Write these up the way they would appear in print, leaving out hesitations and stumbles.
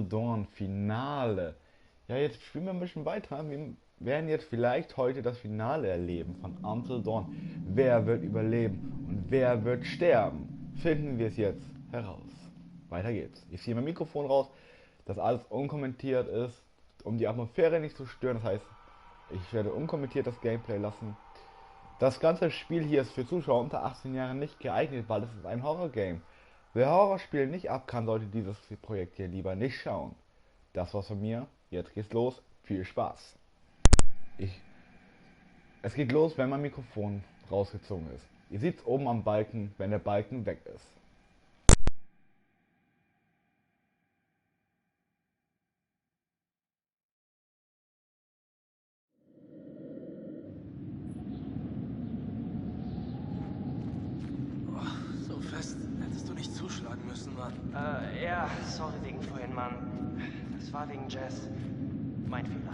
Dawn Finale. Ja, jetzt spielen wir ein bisschen weiter. Wir werden jetzt vielleicht heute das Finale erleben von Until Dawn. Wer wird überleben und wer wird sterben? Finden wir es jetzt heraus. Weiter geht's. Ich ziehe mein Mikrofon raus, dass alles unkommentiert ist, um die Atmosphäre nicht zu stören. Das heißt, ich werde unkommentiert das Gameplay lassen. Das ganze Spiel hier ist für Zuschauer unter 18 Jahren nicht geeignet, weil es ist ein Horror-Game. Wer Horrorspiele nicht ab kann, sollte dieses Projekt hier lieber nicht schauen. Das war's von mir. Jetzt geht's los. Viel Spaß. Ich, Es geht los, wenn mein Mikrofon rausgezogen ist. Ihr seht's oben am Balken, wenn der Balken weg ist. So fest hättest du nicht zuschlagen müssen, Mann. Ja, sorry wegen vorhin, Mann. Das war wegen Jazz. Mein Fehler.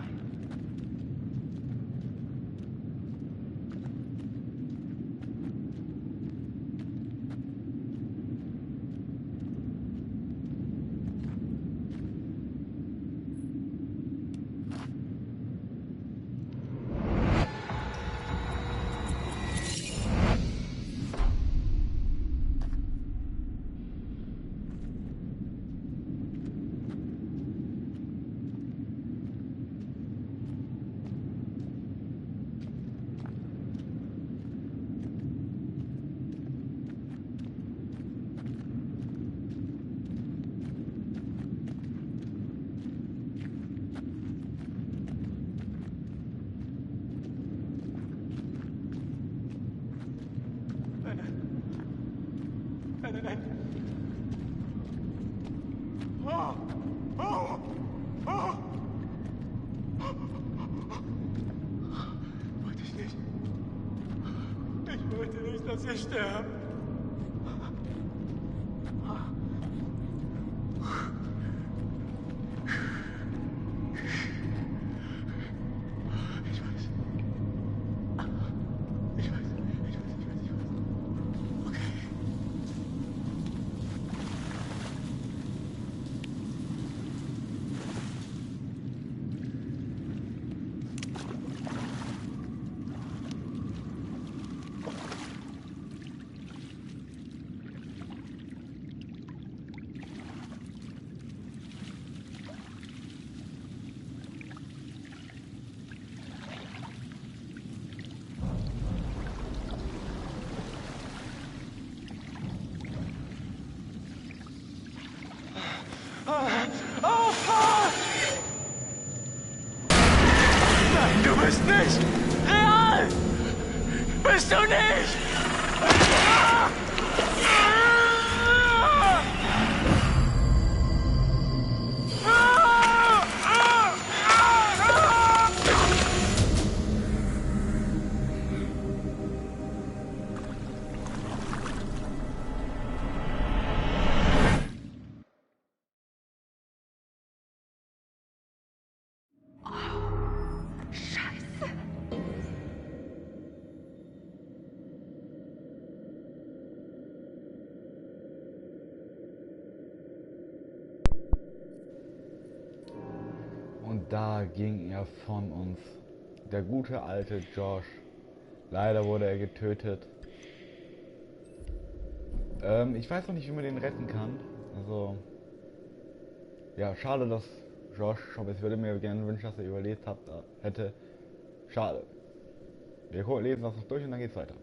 Nein. Oh! Oh! Oh! Wollte ich nicht. Ich wollte nicht, dass ihr sterbt. Ich weiß. Okay. Oh, fuck! Nein, du bist nicht real! Bist du nicht! Und da ging er von uns. Der gute alte Josh. Leider wurde er getötet. Ich weiß noch nicht, wie man den retten kann. Also, ja, schade, dass Josh, aber ich würde mir gerne wünschen, dass er überlebt hätte. Schade. Wir lesen das noch durch und dann geht's weiter.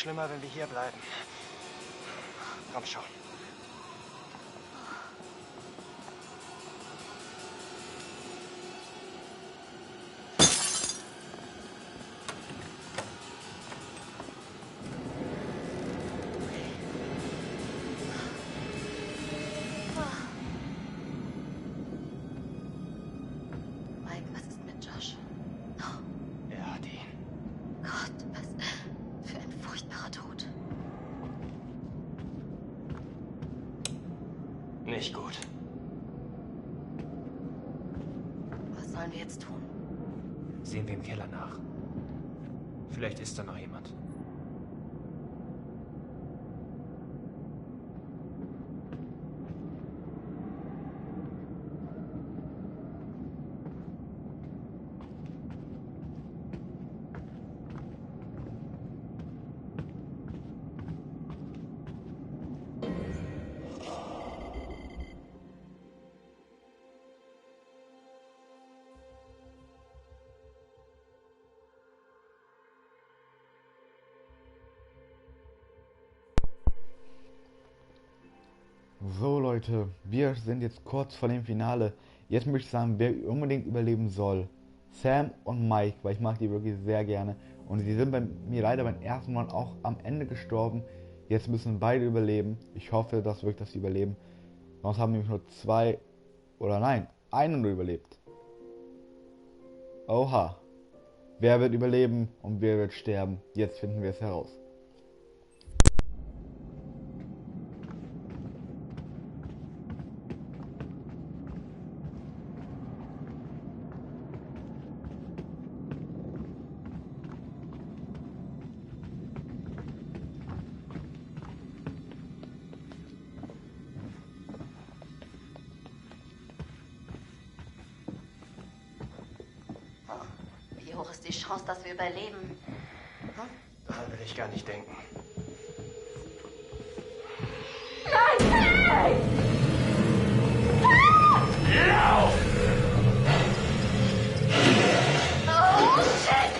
schlimmer, wenn wir hier bleiben. Komm schon. Mike, was ist mit Josh? Oh Er hat ihn. Gott, was für ein furchtbarer Tod. Nicht gut. Was sollen wir jetzt tun? Sehen wir im Keller nach. Vielleicht ist da noch jemand. So Leute, wir sind jetzt kurz vor dem Finale. Jetzt möchte ich sagen, wer unbedingt überleben soll. Sam und Mike, weil ich mag die wirklich sehr gerne. Und sie sind bei mir leider beim ersten Mal auch am Ende gestorben. Jetzt müssen beide überleben. Ich hoffe, dass sie überleben. Sonst haben nämlich nur zwei, oder nein, einer nur überlebt. Oha. Wer wird überleben und wer wird sterben? Jetzt finden wir es heraus. Wie hoch ist die Chance, dass wir überleben? Daran will ich gar nicht denken. Oh, shit!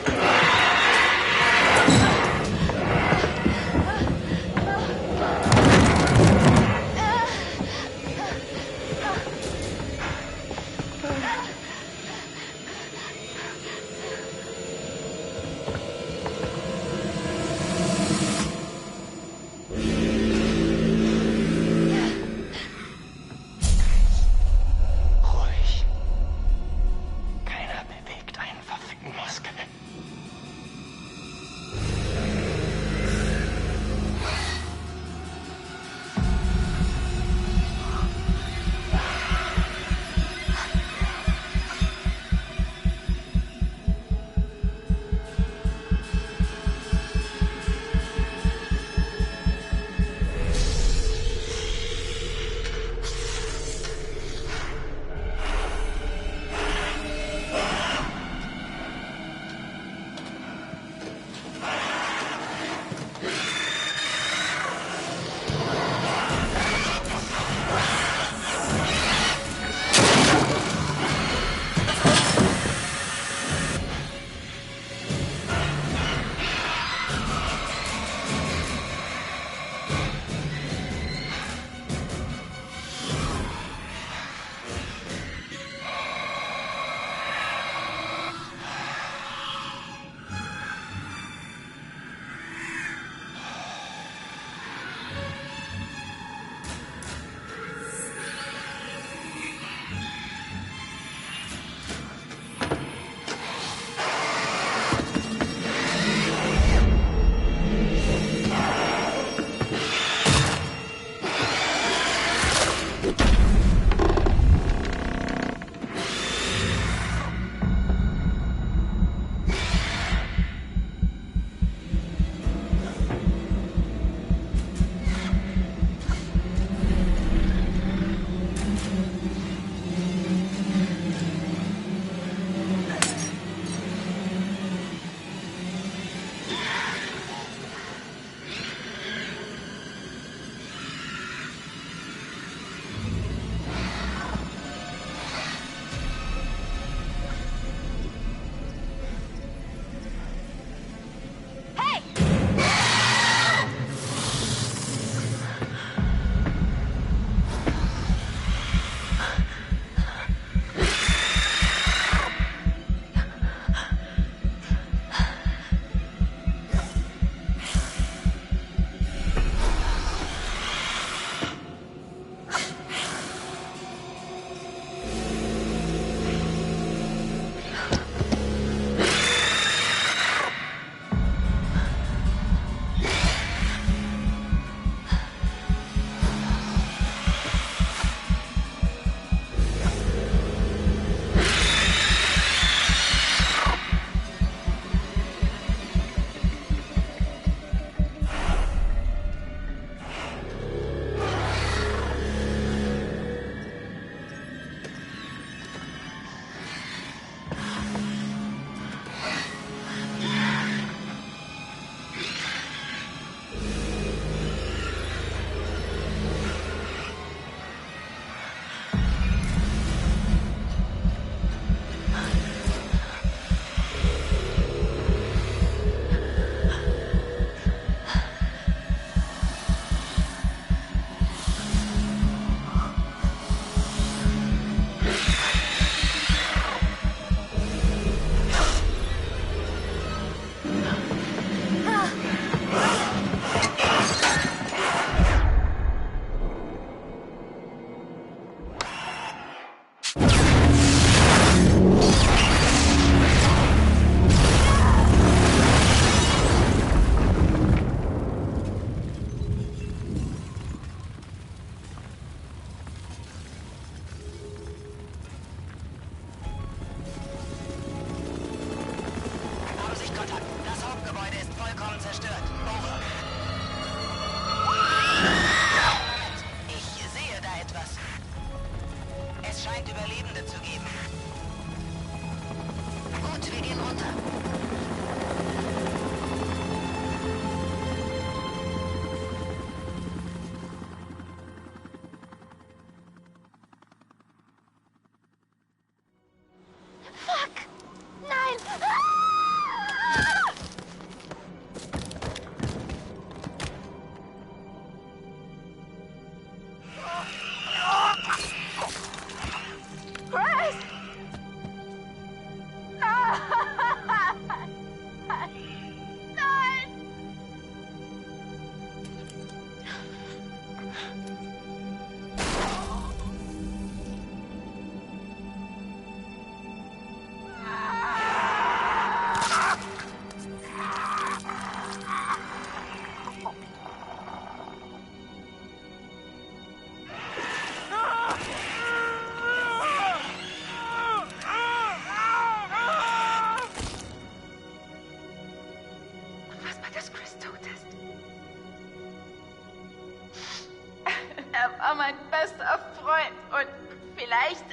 war mein bester Freund und vielleicht...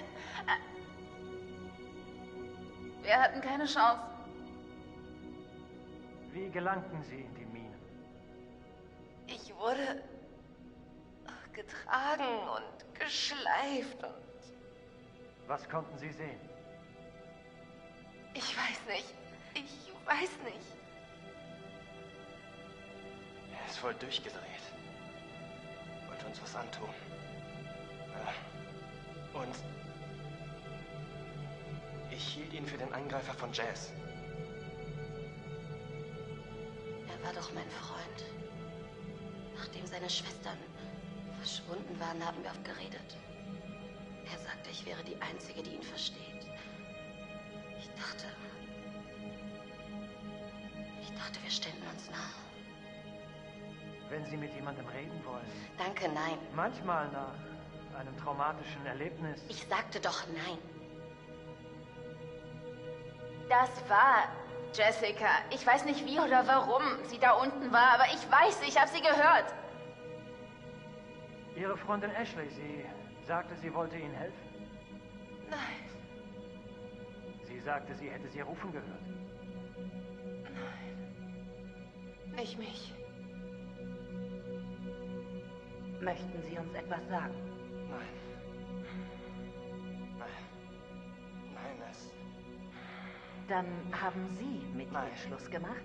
wir hatten keine Chance. Wie gelangten Sie in die Minen? Ich wurde getragen und geschleift und... Was konnten Sie sehen? Ich weiß nicht. Ich weiß nicht. Er ist voll durchgedreht. Wollte uns was antun. Und ich hielt ihn für den Angreifer von Jazz. Er war doch mein Freund. Nachdem seine Schwestern verschwunden waren, haben wir oft geredet. Er sagte, ich wäre die Einzige, die ihn versteht. Ich dachte, wir ständen uns nah. Wenn Sie mit jemandem reden wollen. Danke, nein. Manchmal nach einem traumatischen Erlebnis. Ich sagte doch nein. Das war Jessica. Ich weiß nicht wie oder warum sie da unten war, aber ich weiß, ich habe sie gehört. Ihre Freundin Ashley, sie sagte, sie wollte Ihnen helfen. Nein, Sie sagte, sie hätte Sie rufen gehört. nicht mich. Möchten Sie uns etwas sagen? Nein. Es... Dann haben Sie mit Nein. ihr Schluss gemacht?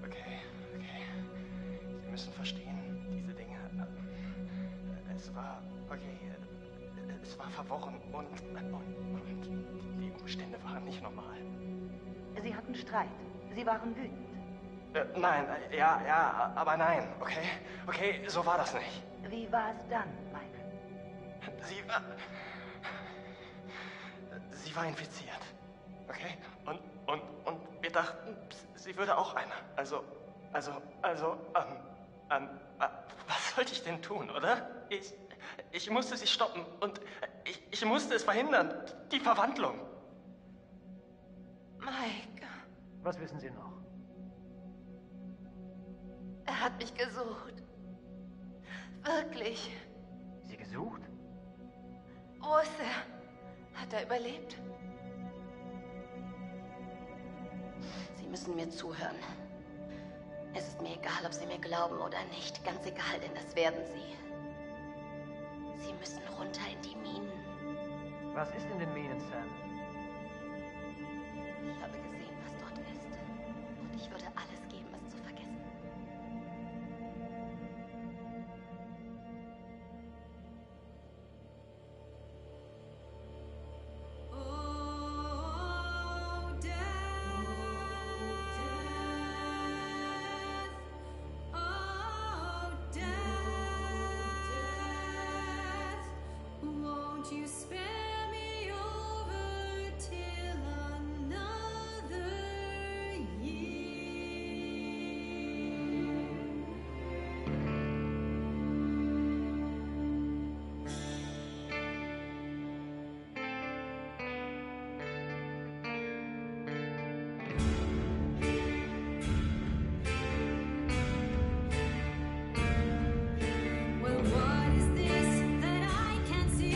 Okay. Sie müssen verstehen, diese Dinge... Es war... Okay, es war verworren und die Umstände waren nicht normal. Sie hatten Streit. Sie waren wütend. Nein, ja, aber nein, okay? Okay, so war das nicht. Wie war es dann, Michael? Sie war infiziert, okay? Und wir dachten, sie würde auch einer. Also, was sollte ich denn tun, oder? Ich musste sie stoppen und ich musste es verhindern. Die Verwandlung. Mike, Was wissen Sie noch? er hat mich gesucht. Wirklich. Sie gesucht? Wo ist er? Hat er überlebt? Sie müssen mir zuhören. Es ist mir egal, ob Sie mir glauben oder nicht. Ganz egal, denn das werden Sie. Sie müssen runter in die Minen. Was ist in den Minen, Sam? Ich habe gesehen, was dort ist. Und ich würde alles geben, es zu vergessen. You spare me over till another Well, what is this that I can't see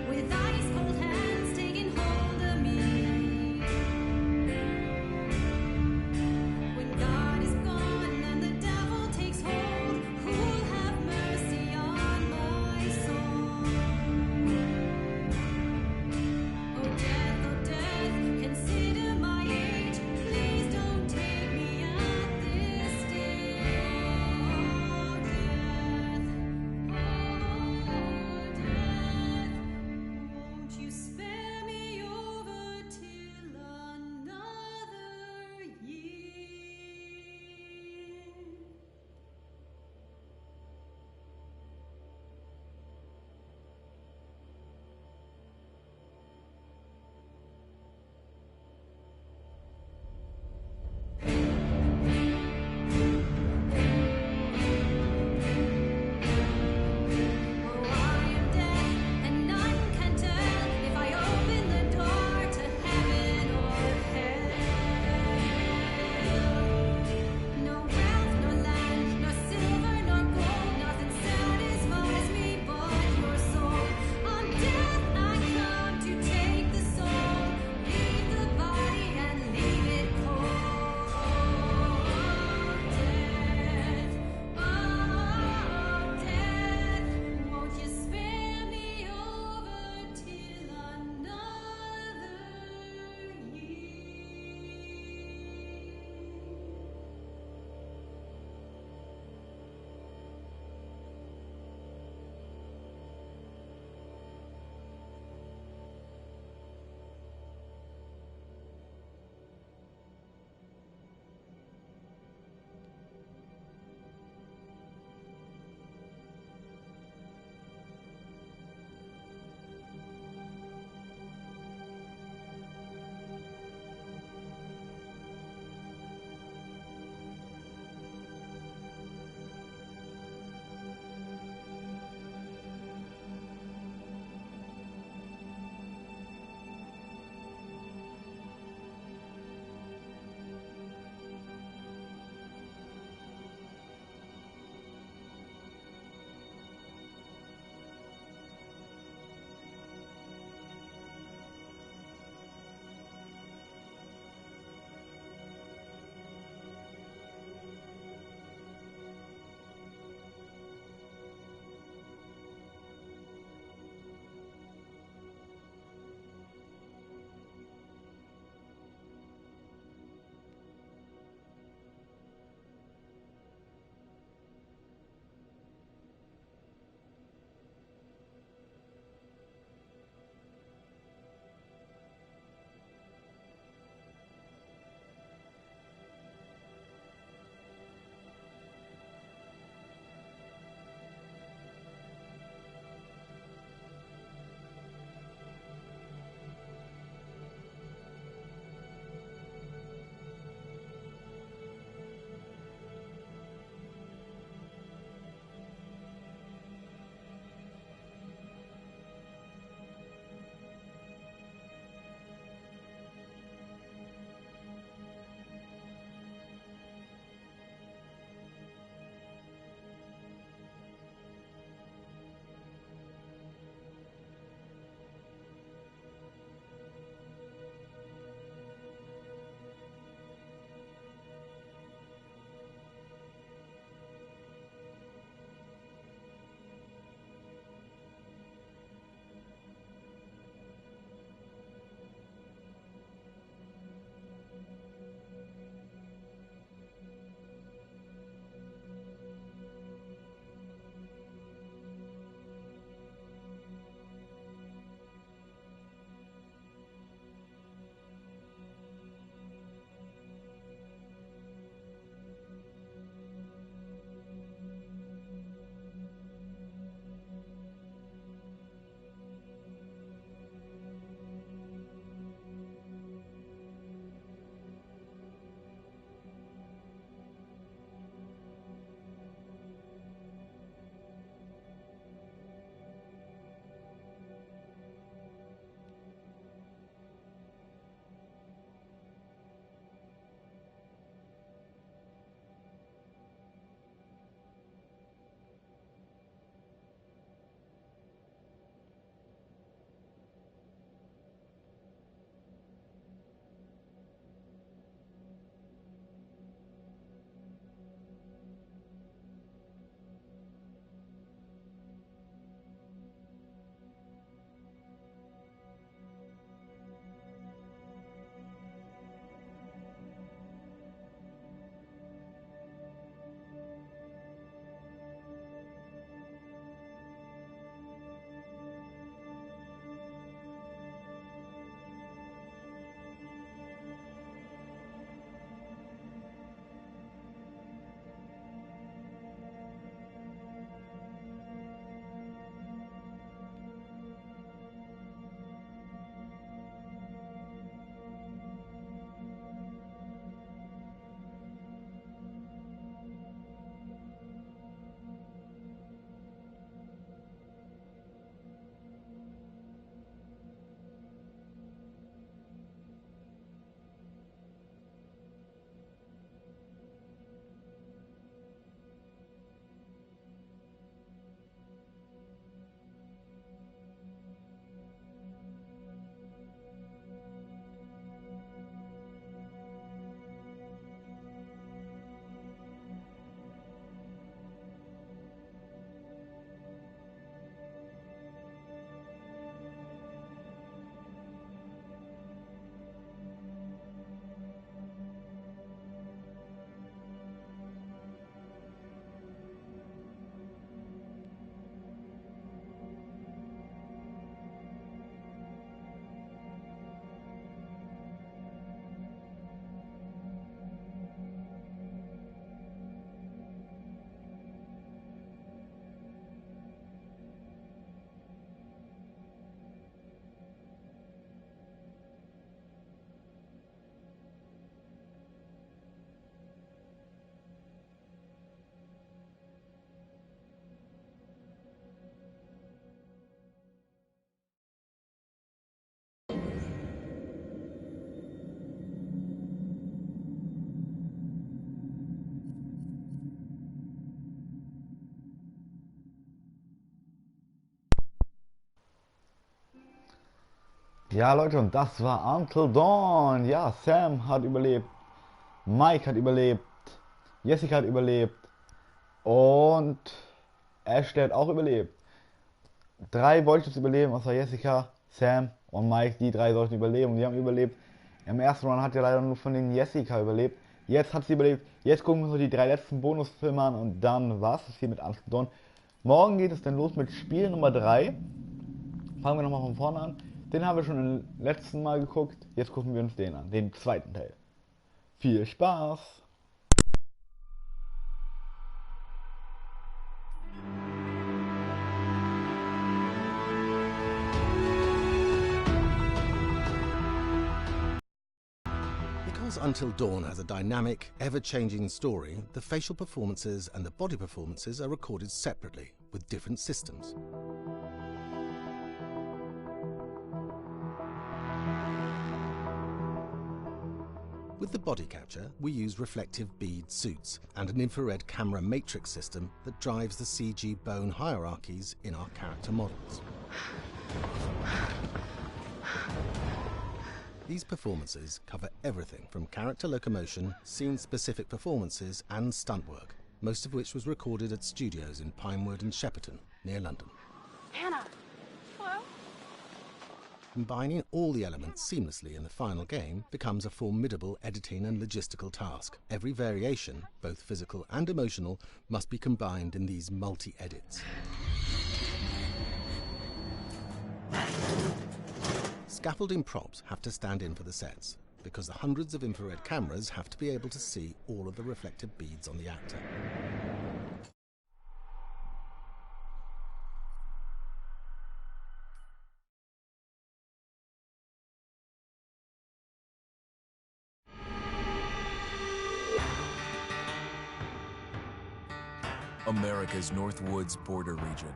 with eyes Ja, Leute, und das war Until Dawn. Ja, Sam hat überlebt, Mike hat überlebt, Jessica hat überlebt und Ashley hat auch überlebt. 3 wollten es überleben, außer Jessica, Sam und Mike. Die 3 sollten überleben und die haben überlebt. Im ersten Run hat ja leider nur von den Jessica überlebt. Jetzt hat sie überlebt. Jetzt gucken wir uns noch die 3 letzten Bonusfilme an und dann war's es hier mit Until Dawn. Morgen geht es dann los mit Spiel Nummer 3. Fangen wir nochmal von vorne an. Den haben wir schon im letzten Mal geguckt. Jetzt gucken wir uns den an, den zweiten Teil. Viel Spaß! Because Until Dawn has a dynamic, ever-changing story, the facial performances and the body performances are recorded separately, with different systems. With the body capture, we use reflective bead suits and an infrared camera matrix system that drives the CG bone hierarchies in our character models. These performances cover everything from character locomotion, scene-specific performances and stunt work, most of which was recorded at studios in Pinewood and Shepperton, near London. Hannah! Hello? Combining all the elements seamlessly in the final game becomes a formidable editing and logistical task. Every variation, both physical and emotional, must be combined in these multi-edits. Scaffolding props have to stand in for the sets, because the hundreds of infrared cameras have to be able to see all of the reflective beads on the actor. America's Northwoods border region.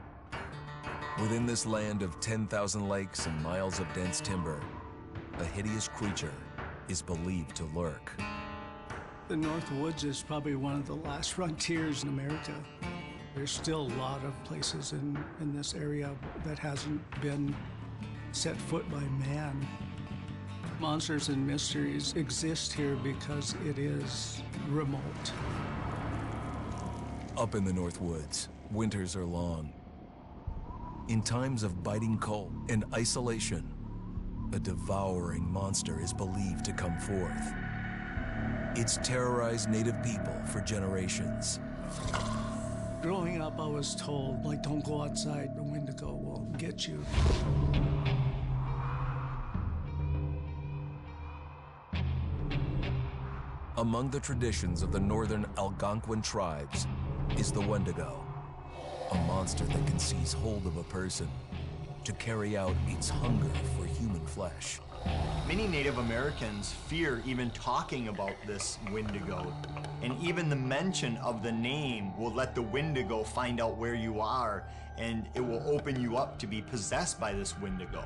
Within this land of 10,000 lakes and miles of dense timber, a hideous creature is believed to lurk. The Northwoods is probably one of the last frontiers in America. There's still a lot of places in this area that hasn't been set foot by man. Monsters and mysteries exist here because it is remote. Up in the Northwoods, winters are long. In times of biting cold and isolation, a devouring monster is believed to come forth. It's terrorized native people for generations. Growing up, I was told, like, don't go outside, the Wendigo will get you. Among the traditions of the northern Algonquin tribes is the Wendigo, a monster that can seize hold of a person to carry out its hunger for human flesh. Many Native Americans fear even talking about this Wendigo, and even the mention of the name will let the Wendigo find out where you are, and it will open you up to be possessed by this Wendigo.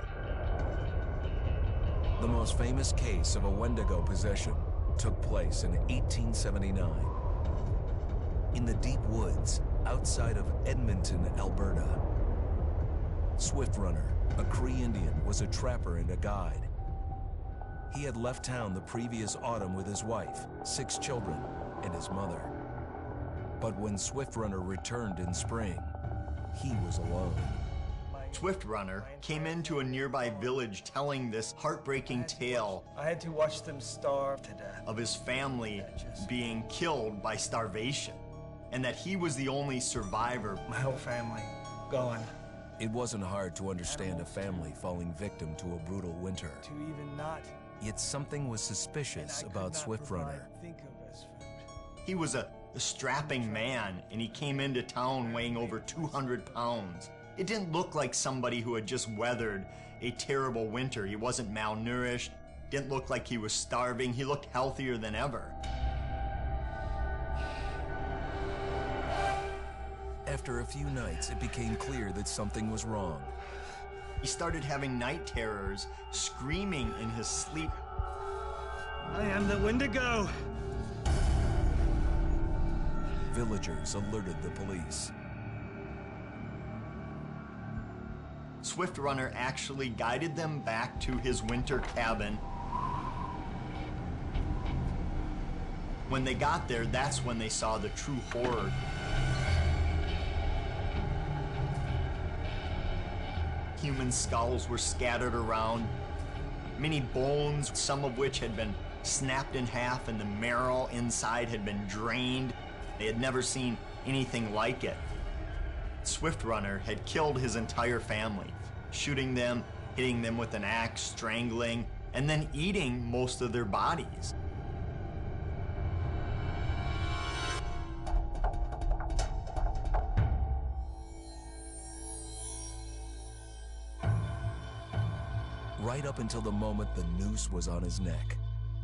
The most famous case of a Wendigo possession took place in 1879. In the deep woods outside of Edmonton, Alberta. Swift Runner, a Cree Indian, was a trapper and a guide. He had left town the previous autumn with his wife, 6 children, and his mother. But when Swift Runner returned in spring, he was alone. Swift Runner came into a nearby village telling this heartbreaking tale. I had to watch them starve to death. Of his family being killed by starvation, and that he was the only survivor. My whole family gone. It wasn't hard to understand a family falling victim to a brutal winter. To even not. Yet something was suspicious about Swift Runner. He was a strapping man, and he came into town weighing over 200 pounds. It didn't look like somebody who had just weathered a terrible winter. He wasn't malnourished, didn't look like he was starving. He looked healthier than ever. After a few nights, it became clear that something was wrong. He started having night terrors, screaming in his sleep. I am the Wendigo! Villagers alerted the police. Swift Runner actually guided them back to his winter cabin. When they got there, that's when they saw the true horror. Human skulls were scattered around. Many bones, some of which had been snapped in half, and the marrow inside had been drained. They had never seen anything like it. Swift Runner had killed his entire family, shooting them, hitting them with an axe, strangling, and then eating most of their bodies. Right up until the moment the noose was on his neck,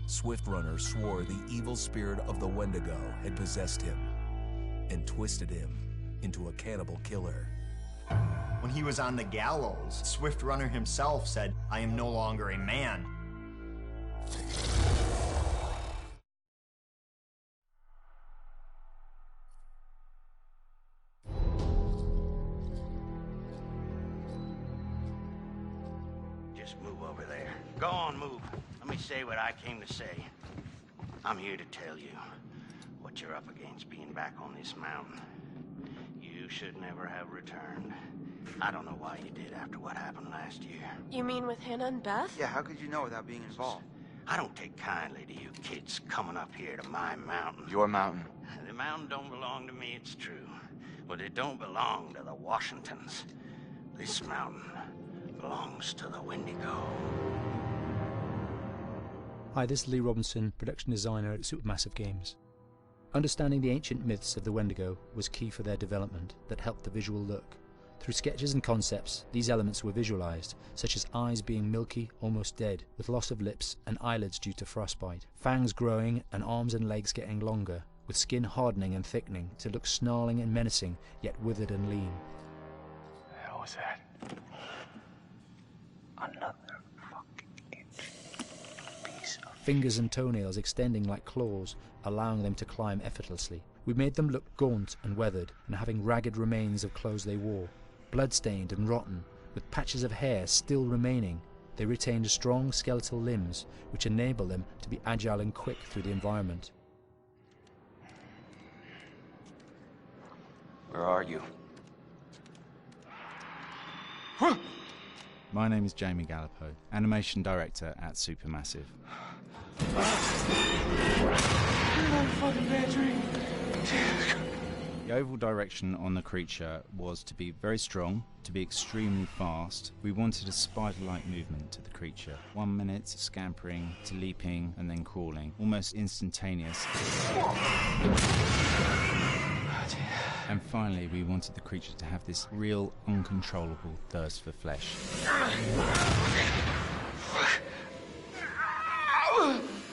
Swift Runner swore the evil spirit of the Wendigo had possessed him and twisted him into a cannibal killer. When he was on the gallows, Swift Runner himself said, "I am no longer a man." Just move over there. Go on, move. Let me say what I came to say. I'm here to tell you what you're up against being back on this mountain. You should never have returned. I don't know why you did after what happened last year. You mean with Hannah and Beth? Yeah, how could you know without being involved? I don't take kindly to you kids coming up here to my mountain. Your mountain. The mountain don't belong to me, it's true. But it don't belong to the Washingtons. This mountain belongs to the Wendigo. Hi, this is Lee Robinson, production designer at Supermassive Games. Understanding the ancient myths of the Wendigo was key for their development that helped the visual look. Through sketches and concepts, these elements were visualized, such as eyes being milky, almost dead, with loss of lips and eyelids due to frostbite, fangs growing and arms and legs getting longer, with skin hardening and thickening to look snarling and menacing, yet withered and lean. The hell was that? Another fucking piece of... Fingers and toenails extending like claws, allowing them to climb effortlessly. We made them look gaunt and weathered, and having ragged remains of clothes they wore. Blood-stained and rotten, with patches of hair still remaining, they retained strong skeletal limbs, which enable them to be agile and quick through the environment. Where are you? My name is Jamie Gallipo, animation director at Supermassive. The overall direction on the creature was to be very strong, to be extremely fast. We wanted a spider-like movement to the creature. 1 minute scampering to leaping and then crawling, almost instantaneous. And finally, we wanted the creature to have this real, uncontrollable thirst for flesh.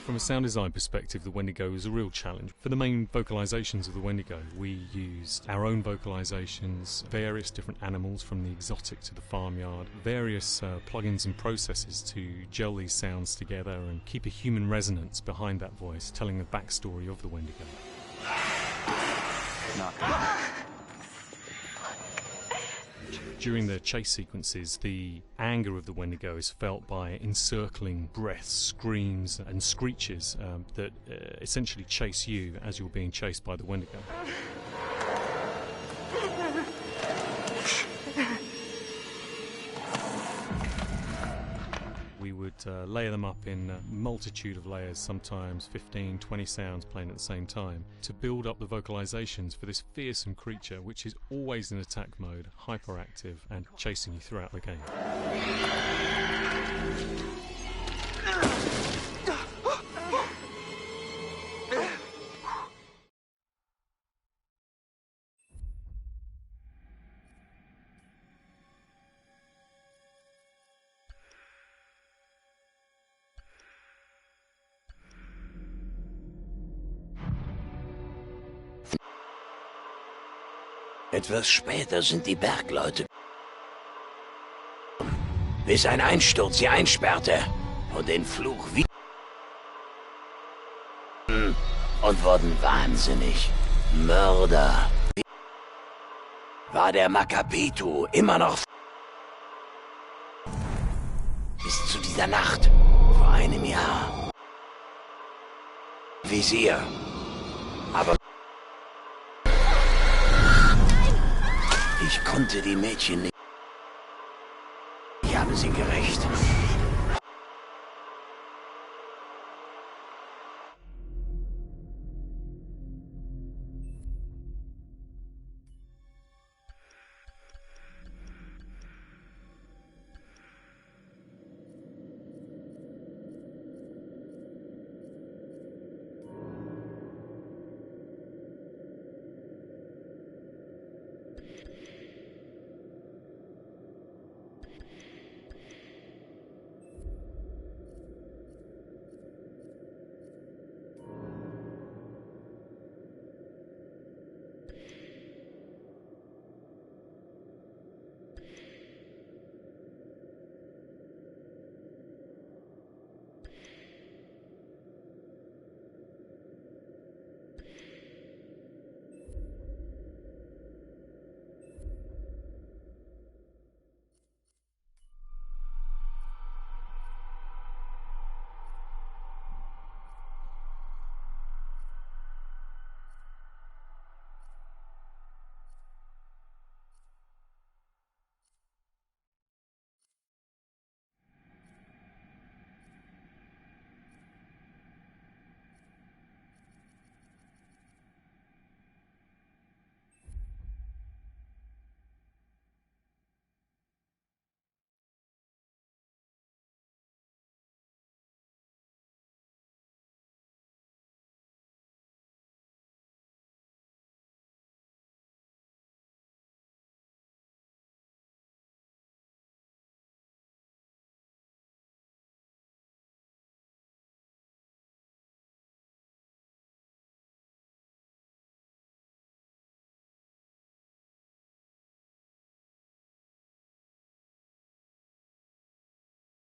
From a sound design perspective, the Wendigo is a real challenge. For the main vocalizations of the Wendigo, we used our own vocalizations, various different animals from the exotic to the farmyard, various plugins and processes to gel these sounds together and keep a human resonance behind that voice, telling the backstory of the Wendigo. During the chase sequences, the anger of the Wendigo is felt by encircling breaths, screams and screeches that essentially chase you as you're being chased by the Wendigo. We would layer them up in a multitude of layers, sometimes 15, 20 sounds playing at the same time, to build up the vocalizations for this fearsome creature which is always in attack mode, hyperactive and chasing you throughout the game. Etwas später sind die Bergleute, bis ein Einsturz sie einsperrte und den Fluch wie und wurden wahnsinnig. Mörder. War der Makapitu immer noch zu dieser Nacht vor einem Jahr. Visier. Aber ich konnte die Mädchen nicht. Ich habe sie gerächt.